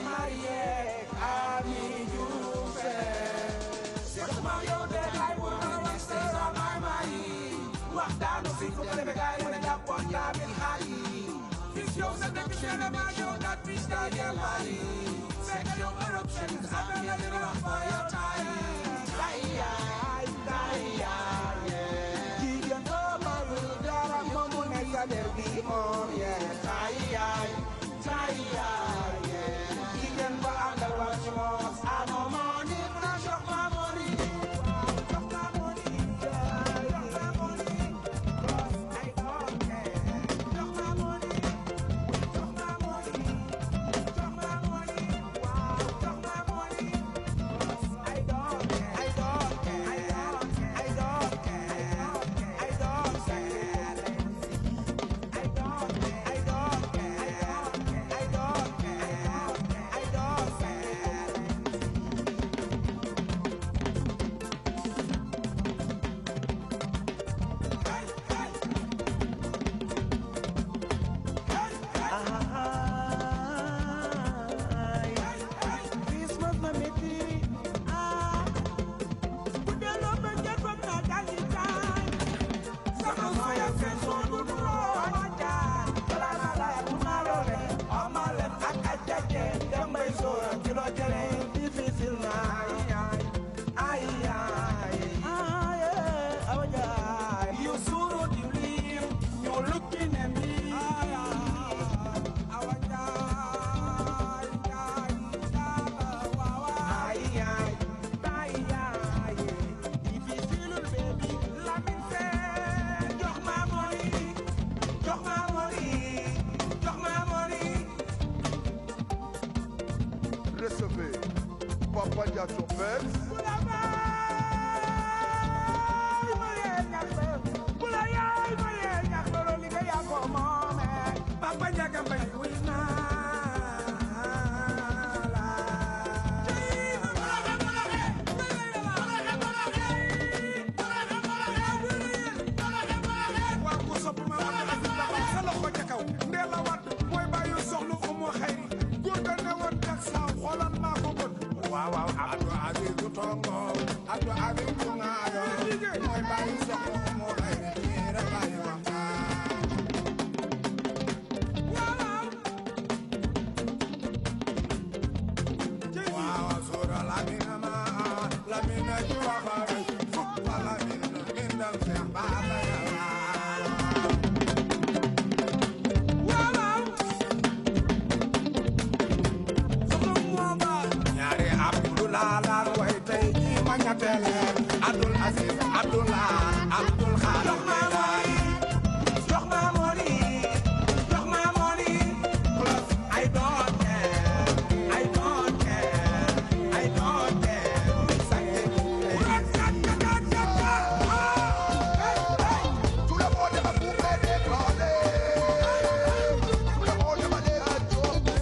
Marie Ami Diouf Seex Mario de ay bu na wax sa may may waxtaanu fi ko le begay mo na jàppoon yaa min xaali fis yow sa dëkk seen ma yow dat fis da yamali fekk yow Europe seen sama la di wax fa yow tay jigéen do maru dara moomu ne sa der bi moom yee tay jigéen ba àndal wax ci moom ano money na jox ma money Recevez Papa Dia Chopet. Papa Dia Gambay waaw Abdou Aziz du tongo Abdou Aziz du ngaayo mooy bàyyi soxla moo xëy ni rek lay waxtaan waaw sura lamina ma lamina ci waxare fukk lamina min dal Seex Baba Abdul Aziz Abdullah Abdul Khadim jox ma money plus I don't care Tout le monde va couper des plannés. Tout le monde va les adopter.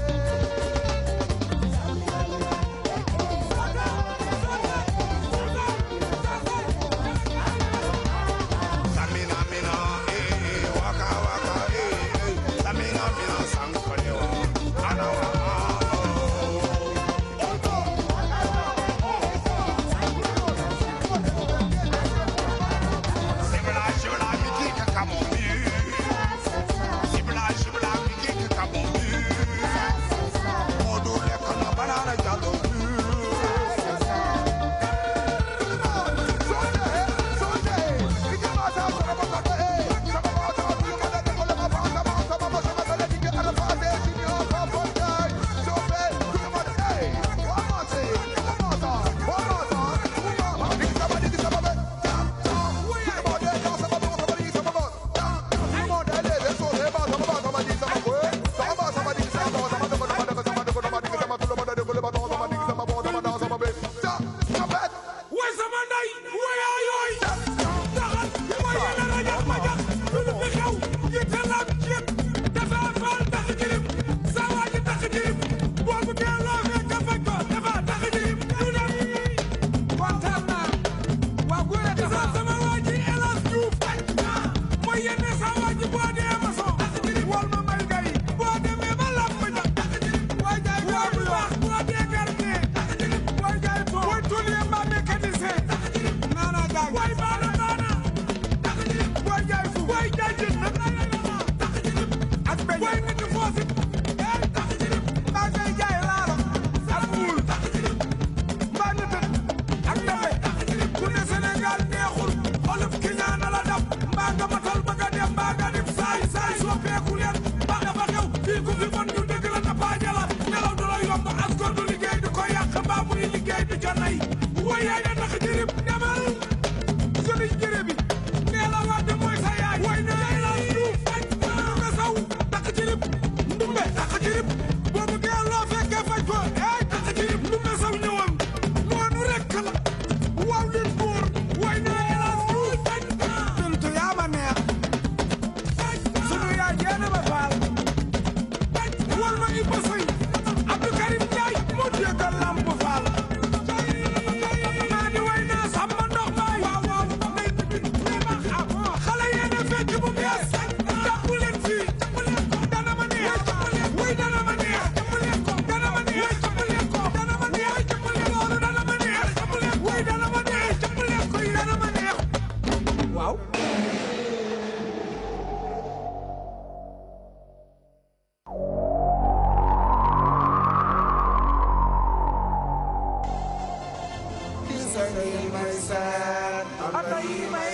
yi may seet ata yi may